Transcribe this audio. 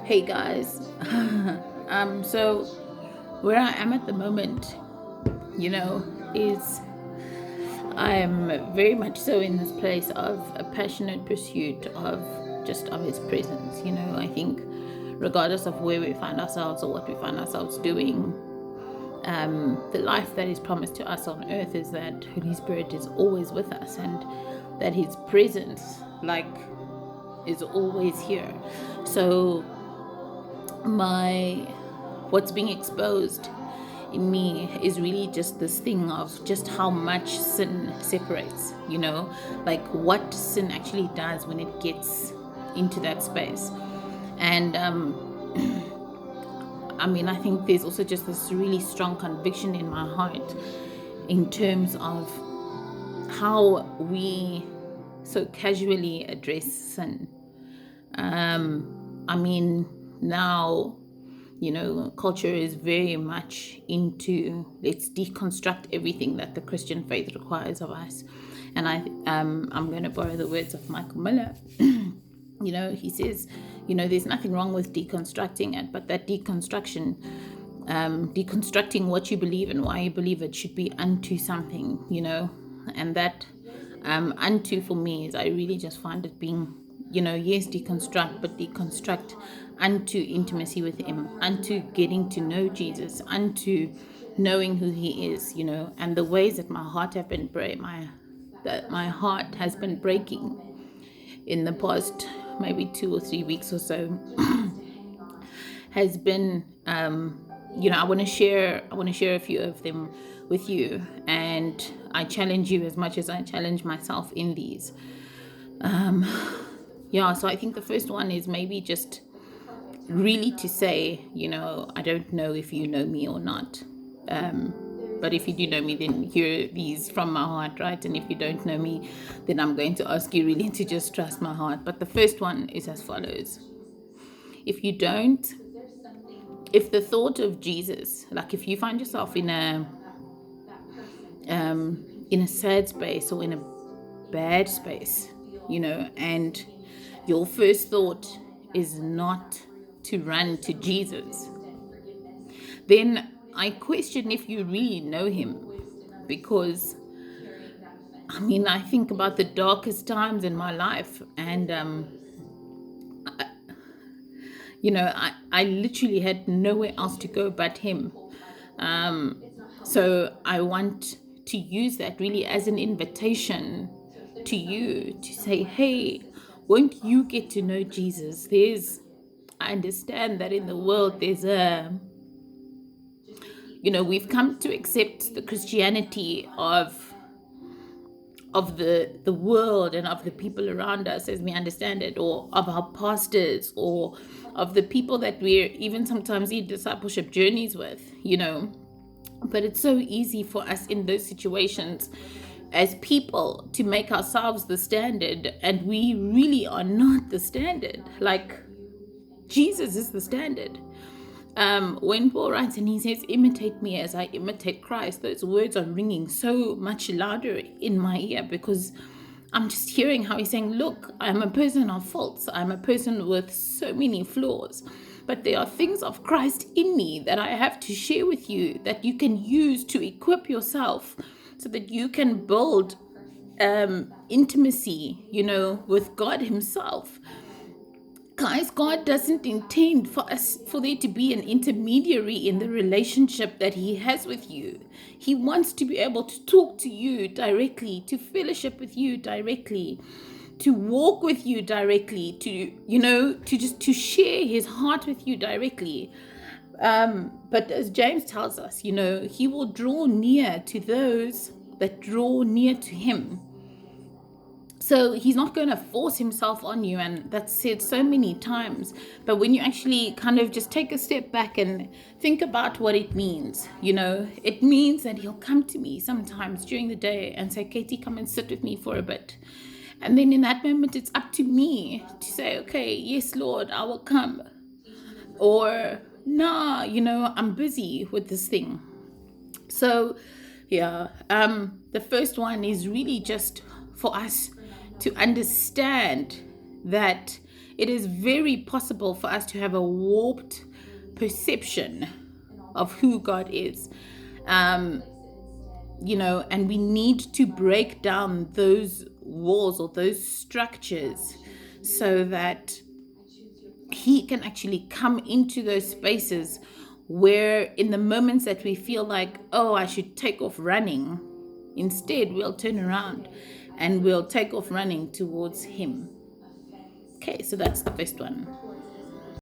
Hey guys, so where I am at the moment, is I'm very much so in this place of a passionate pursuit of His presence. I think regardless of where we find ourselves or what we find ourselves doing, the life that is promised to us on earth is that Holy Spirit is always with us and that His presence, is always here. So my what's being exposed in me is really just this thing of just how much sin separates, like what sin actually does when it gets into that space. And I think there's also just this really strong conviction in my heart in terms of how we so casually address sin. Now, culture is very much into let's deconstruct everything that the Christian faith requires of us. And I'm going to borrow the words of Michael Miller. He says, there's nothing wrong with deconstructing it, but that deconstructing what you believe and why you believe it should be unto something, and that unto for me is I really just find it being, yes, deconstruct, but deconstruct unto intimacy with Him, unto getting to know Jesus, unto knowing who He is, and the ways that my heart have been that my heart has been breaking in the past maybe 2 or 3 weeks or so has been I want to share a few of them with you, and I challenge you as much as I challenge myself in these. So I think the first one is maybe just really to say, I don't know if you know me or not, but if you do know me, then hear these from my heart, right? And if you don't know me, then I'm going to ask you really to just trust my heart. But the first one is as follows. If you don't, if the thought of Jesus, like if you find yourself in a sad space or in a bad space, and your first thought is not to run to Jesus, then I question if you really know Him. Because I think about the darkest times in my life, and I literally had nowhere else to go but Him. So I want to use that really as an invitation to you to say, hey, won't you get to know Jesus? I understand that in the world there's we've come to accept the Christianity of the world and of the people around us as we understand it, or of our pastors, or of the people that we're even sometimes in discipleship journeys with, but it's so easy for us in those situations as people to make ourselves the standard, and we really are not the standard. Like, Jesus is the standard. When Paul writes and he says, imitate me as I imitate Christ, those words are ringing so much louder in my ear, because I'm just hearing how he's saying, look, I'm a person of faults. I'm a person with so many flaws, but there are things of Christ in me that I have to share with you that you can use to equip yourself so that you can build intimacy, with God Himself. Guys, God doesn't intend for there to be an intermediary in the relationship that He has with you. He wants to be able to talk to you directly, to fellowship with you directly, to walk with you directly, to share His heart with you directly. But as James tells us, He will draw near to those that draw near to Him. So He's not going to force Himself on you, and that's said so many times. But when you actually kind of just take a step back and think about what it means, it means that He'll come to me sometimes during the day and say, Katie, come and sit with me for a bit. And then in that moment, it's up to me to say, okay, yes, Lord, I will come. Or, nah, I'm busy with this thing. So, the first one is really just for us to understand that It is very possible for us to have a warped perception of who God is. Um, and we need to break down those walls or those structures so that He can actually come into those spaces where, in the moments that we feel like, oh, I should take off running, instead we'll turn around and we'll take off running towards Him. Okay, so that's the first one.